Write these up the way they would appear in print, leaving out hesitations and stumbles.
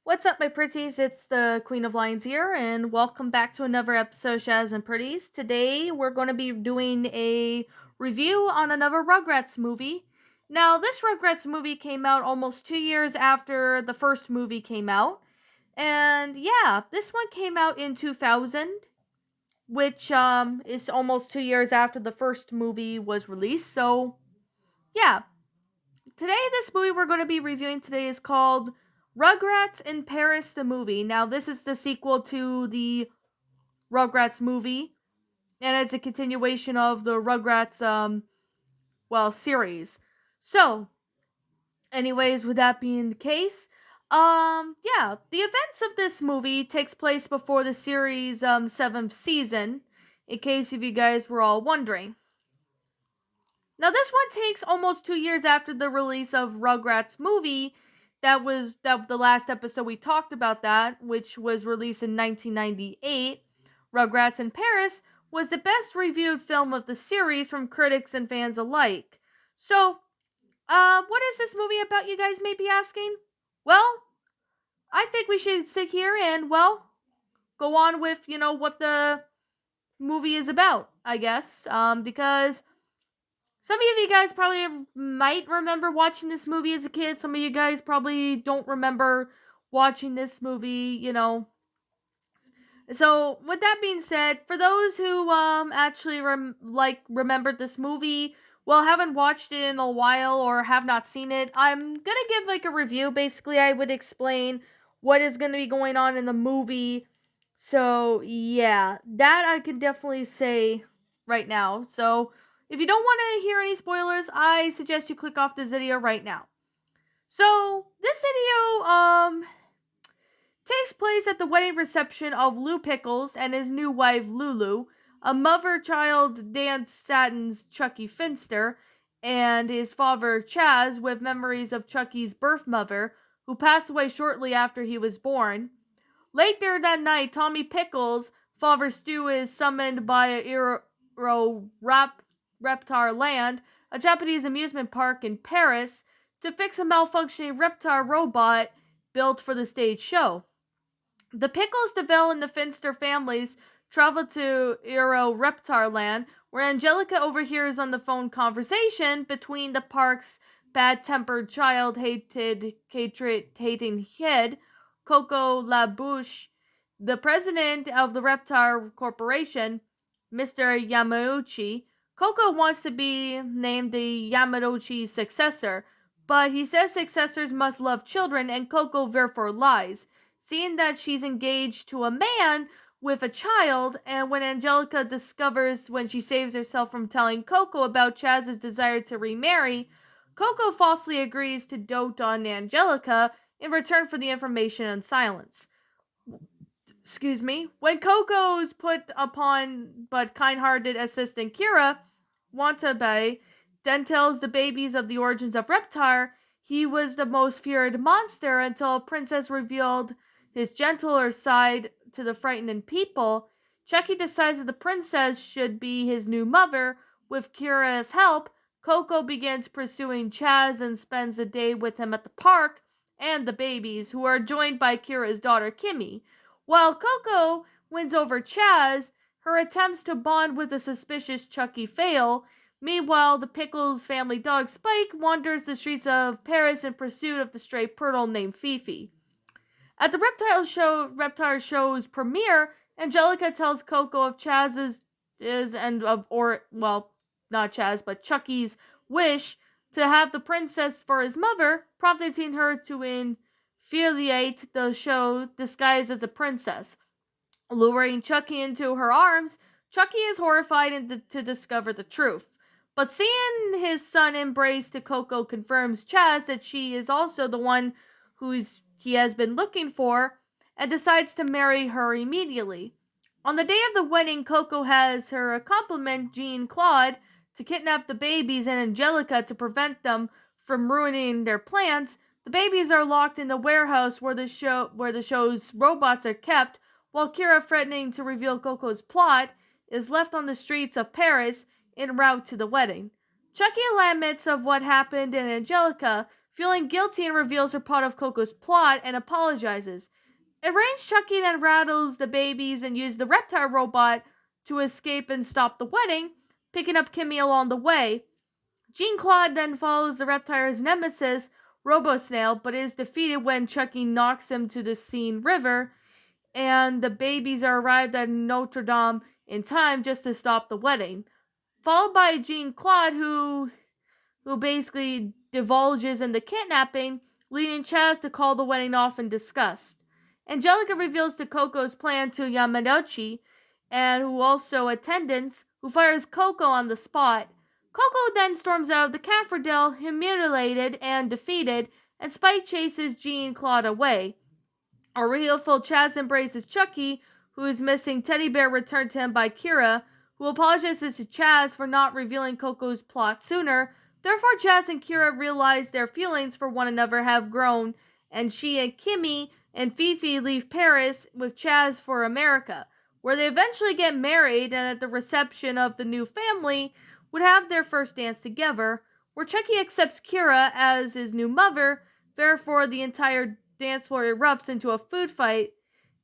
What's up, my pretties? It's the Queen of Lions here, and welcome back to another episode of Shaz and Pretties. Today, we're going to be doing a review on another Rugrats movie. Now, this Rugrats movie came out almost 2 years after the first movie came out, and yeah, this one came out in 2000, which is almost 2 years after the first movie was released. So, yeah, today this movie we're going to be reviewing today is called Rugrats in Paris the movie. Now this is the sequel to the Rugrats movie, and it's a continuation of the Rugrats series. So, anyways, with that being the case, yeah, the events of this movie takes place before the series 7th season, in case if you guys were all wondering. Now this one takes almost 2 years after the release of Rugrats movie. That the last episode we talked about that, which was released in 1998. Rugrats in Paris was the best reviewed film of the series from critics and fans alike. So, what is this movie about, you guys may be asking? Well, I think we should sit here and, go on with, what the movie is about, I guess. Because some of you guys probably might remember watching this movie as a kid. Some of you guys probably don't remember watching this movie. So, with that being said, for those who actually remembered this movie, haven't watched it in a while or have not seen it, I'm going to give like a review. Basically, I would explain what is going to be going on in the movie. So, yeah, that I can definitely say right now. So, if you don't want to hear any spoilers, I suggest you click off this video right now. So, this video takes place at the wedding reception of Lou Pickles and his new wife Lulu, a mother-child Dan Stanton's Chucky Finster, and his father Chaz, with memories of Chucky's birth mother, who passed away shortly after he was born. Later that night, Tommy Pickles, Father Stu, is summoned by Reptar Land, a Japanese amusement park in Paris, to fix a malfunctioning Reptar robot built for the stage show. The Pickles, DeVille, and the Finster families travel to Reptar Land, where Angelica overhears on the phone conversation between the park's bad-tempered child-hating kid, Coco LaBouche, the president of the Reptar Corporation, Mr. Yamauchi. Coco wants to be named the Yamauchi's successor, but he says successors must love children, and Coco therefore lies, seeing that she's engaged to a man with a child. And when Angelica discovers, when she saves herself from telling Coco about Chaz's desire to remarry, Coco falsely agrees to dote on Angelica in return for the information and silence. Excuse me. When Coco's put upon but kind-hearted assistant Kira Wantabe then tells the babies of the origins of Reptar, he was the most feared monster until Princess revealed his gentler side to the frightened people. Chucky decides that the princess should be his new mother. With Kira's help, Coco begins pursuing Chaz and spends a day with him at the park and the babies, who are joined by Kira's daughter Kimmy. While Coco wins over Chaz, her attempts to bond with the suspicious Chucky fail. Meanwhile, the Pickles family dog Spike wanders the streets of Paris in pursuit of the stray turtle named Fifi. At the Reptile show's premiere, Angelica tells Coco of Chaz's not Chaz, but Chucky's wish to have the princess for his mother, prompting her to infiltrate the show disguised as a princess. Luring Chucky into her arms, Chucky is horrified to discover the truth. But seeing his son embrace to Coco confirms Chaz that she is also the one he has been looking for, and decides to marry her immediately. On the day of the wedding, Coco has her accompaniment, Jean Claude, to kidnap the babies and Angelica to prevent them from ruining their plans. The babies are locked in the warehouse where the show's robots are kept, while Kira, threatening to reveal Coco's plot, is left on the streets of Paris en route to the wedding. Chucky laments of what happened, and Angelica, feeling guilty and reveals her part of Coco's plot and apologizes. Enraged, Chucky then rattles the babies and uses the reptile robot to escape and stop the wedding, picking up Kimmy along the way. Jean Claude then follows the reptile's nemesis, Robo Snail, but is defeated when Chucky knocks him to the Seine River, and the babies are arrived at Notre Dame in time just to stop the wedding. Followed by Jean Claude, who basically divulges in the kidnapping, leading Chaz to call the wedding off in disgust. Angelica reveals to Coco's plan to Yamanochi, and who also attendants, who fires Coco on the spot. Coco then storms out of the Caffredale, humiliated and defeated, and Spike chases Jean Claude away. A real-full Chaz embraces Chucky, who is missing teddy bear returned to him by Kira, who apologizes to Chaz for not revealing Coco's plot sooner. Therefore, Chaz and Kira realize their feelings for one another have grown, and she and Kimmy and Fifi leave Paris with Chaz for America, where they eventually get married and at the reception of the new family would have their first dance together, where Chucky accepts Kira as his new mother. Therefore, the entire dance floor erupts into a food fight,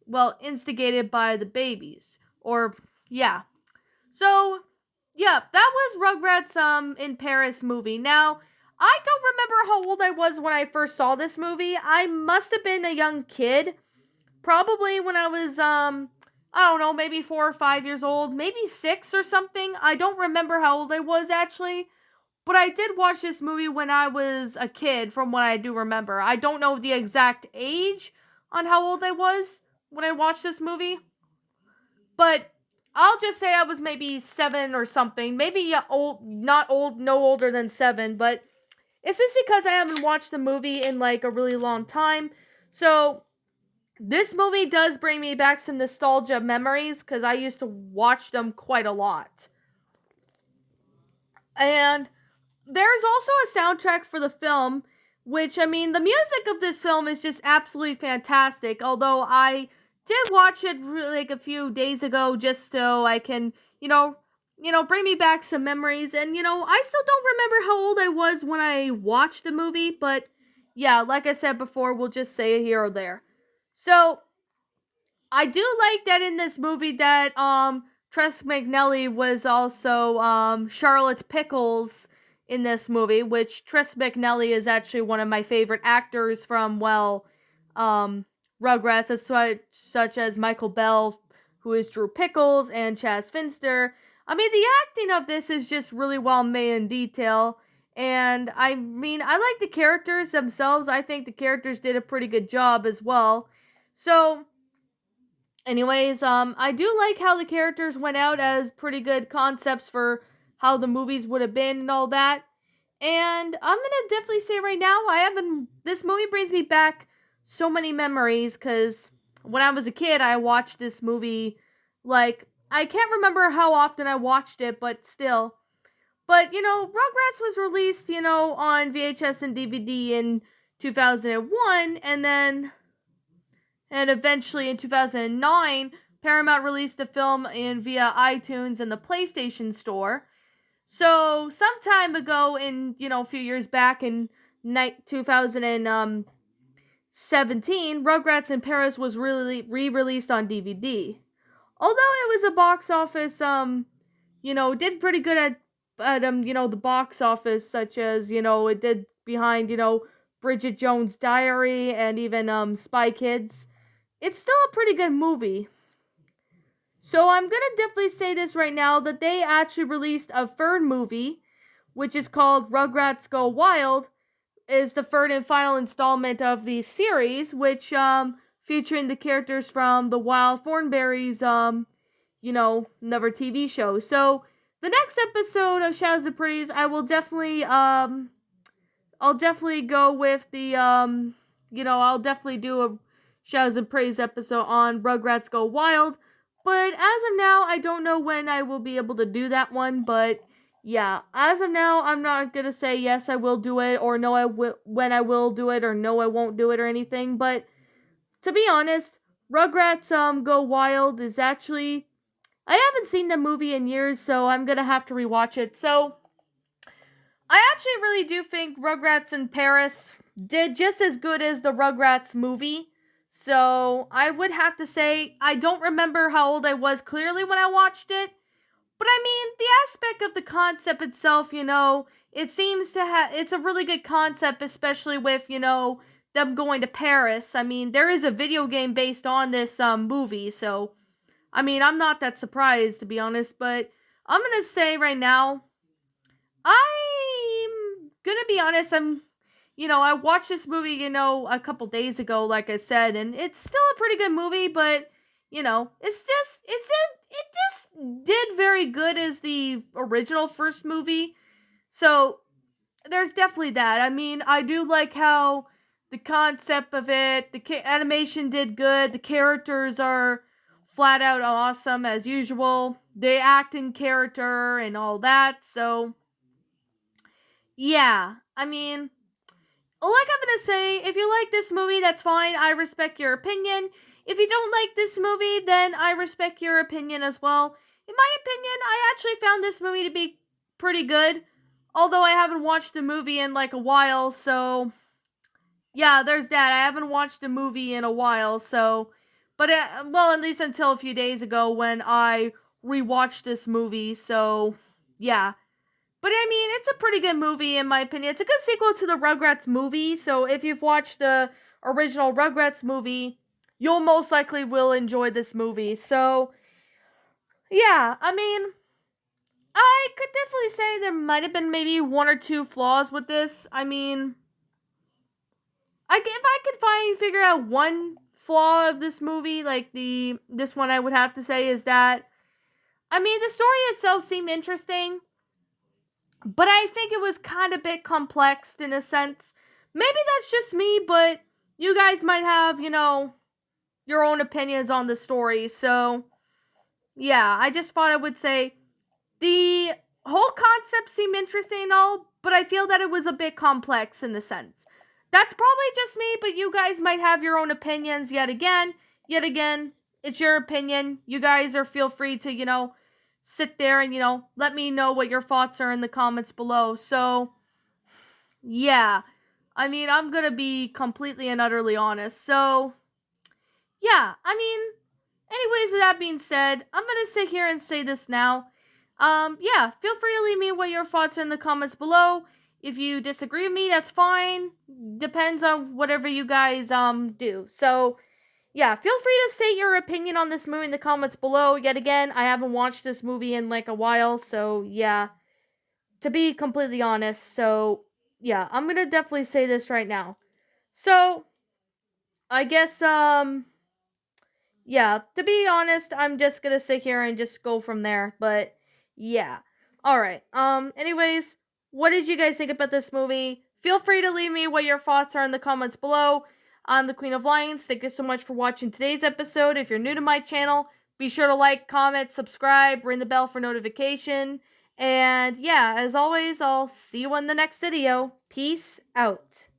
well, instigated by the babies. So, that was Rugrats in Paris movie. Now, I don't remember how old I was when I first saw this movie. I must have been a young kid. Probably when I was, I don't know, maybe 4 or 5 years old. Maybe 6 or something. I don't remember how old I was, actually. But I did watch this movie when I was a kid, from what I do remember. I don't know the exact age on how old I was when I watched this movie. But I'll just say I was maybe 7 or something. Maybe old, not old, no older than 7. But it's just because I haven't watched the movie in like a really long time. So this movie does bring me back some nostalgia memories because I used to watch them quite a lot. And there's also a soundtrack for the film, which, I mean, the music of this film is just absolutely fantastic. Although I did watch it like a few days ago just so I can, bring me back some memories. And, I still don't remember how old I was when I watched the movie. But, yeah, like I said before, we'll just say it here or there. So, I do like that in this movie that, Tress McNally was also, Charlotte Pickles in this movie, which Tress McNally is actually one of my favorite actors from, Rugrats, such as Michael Bell, who is Drew Pickles, and Chaz Finster. I mean, the acting of this is just really well made in detail, and I mean, I like the characters themselves. I think the characters did a pretty good job as well. So, anyways, I do like how the characters went out as pretty good concepts for how the movies would have been and all that. And I'm gonna definitely say right now, this movie brings me back so many memories, because when I was a kid, I watched this movie, like, I can't remember how often I watched it, but still. But, Rugrats was released, on VHS and DVD in 2001, and eventually in 2009, Paramount released the film via iTunes and the PlayStation Store. So, some time ago a few years back in 2017, Rugrats in Paris was really re-released on DVD. Although it was a box office, did pretty good at the box office, such as, it did behind, Bridget Jones' Diary and even, Spy Kids. It's still a pretty good movie. So I'm gonna definitely say this right now, that they actually released a third movie, which is called Rugrats Go Wild, is the third and final installment of the series, which, featuring the characters from the Wild Thornberrys, another TV show. So, the next episode of Shadows and Pretties, I will definitely, I'll definitely go with the, I'll definitely do a Shadows and Pretties episode on Rugrats Go Wild. But as of now, I don't know when I will be able to do that one, but yeah, as of now, I'm not gonna say yes, I will do it, or no, I will, when I will do it, or no, I won't do it, or anything. But to be honest, Rugrats Go Wild is actually, I haven't seen the movie in years, so I'm gonna have to rewatch it. So I actually really do think Rugrats in Paris did just as good as the Rugrats movie. So I would have to say I don't remember how old I was clearly when I watched it. But I mean, the aspect of the concept itself, it seems to have, it's a really good concept, especially with, them going to Paris. I mean, there is a video game based on this movie, so, I mean, I'm not that surprised, to be honest, but I'm gonna say right now, I'm gonna be honest, I watched this movie, a couple days ago, like I said, and it's still a pretty good movie, but, it just did very good as the original first movie. So there's definitely that. I mean, I do like how the concept of it, the animation did good, the characters are flat out awesome as usual. They act in character and all that. So yeah, I mean, like I'm gonna say, if you like this movie, that's fine. I respect your opinion. If you don't like this movie, then I respect your opinion as well. In my opinion, I actually found this movie to be pretty good. Although I haven't watched the movie in like a while, so yeah, there's that. I haven't watched a movie in a while, so but well, at least until a few days ago when I rewatched this movie. So yeah, but I mean, it's a pretty good movie in my opinion. It's a good sequel to the Rugrats movie. So if you've watched the original Rugrats movie, you'll most likely will enjoy this movie. So yeah, I mean, I could definitely say there might have been maybe one or two flaws with this. I mean, if I could figure out one flaw of this movie, like this one, I would have to say is that I mean the story itself seemed interesting, but I think it was kind of a bit complex in a sense. Maybe that's just me, but you guys might have your own opinions on the story. So yeah, I just thought I would say the whole concept seemed interesting and all, but I feel that it was a bit complex in a sense. That's probably just me, but you guys might have your own opinions yet again. Yet again, it's your opinion. You guys are feel free to, sit there and, let me know what your thoughts are in the comments below. So, yeah. I mean, I'm gonna be completely and utterly honest. So, yeah, I mean, anyways, with that being said, I'm gonna sit here and say this now. Yeah, feel free to leave me what your thoughts are in the comments below. If you disagree with me, that's fine. Depends on whatever you guys do. So yeah, feel free to state your opinion on this movie in the comments below. Yet again, I haven't watched this movie in like a while, so yeah. To be completely honest, so yeah, I'm gonna definitely say this right now. So I guess yeah, to be honest, I'm just gonna sit here and just go from there. But yeah. Alright. Anyways, what did you guys think about this movie? Feel free to leave me what your thoughts are in the comments below. I'm the Queen of Lions. Thank you so much for watching today's episode. If you're new to my channel, be sure to like, comment, subscribe, ring the bell for notification. And yeah, as always, I'll see you in the next video. Peace out.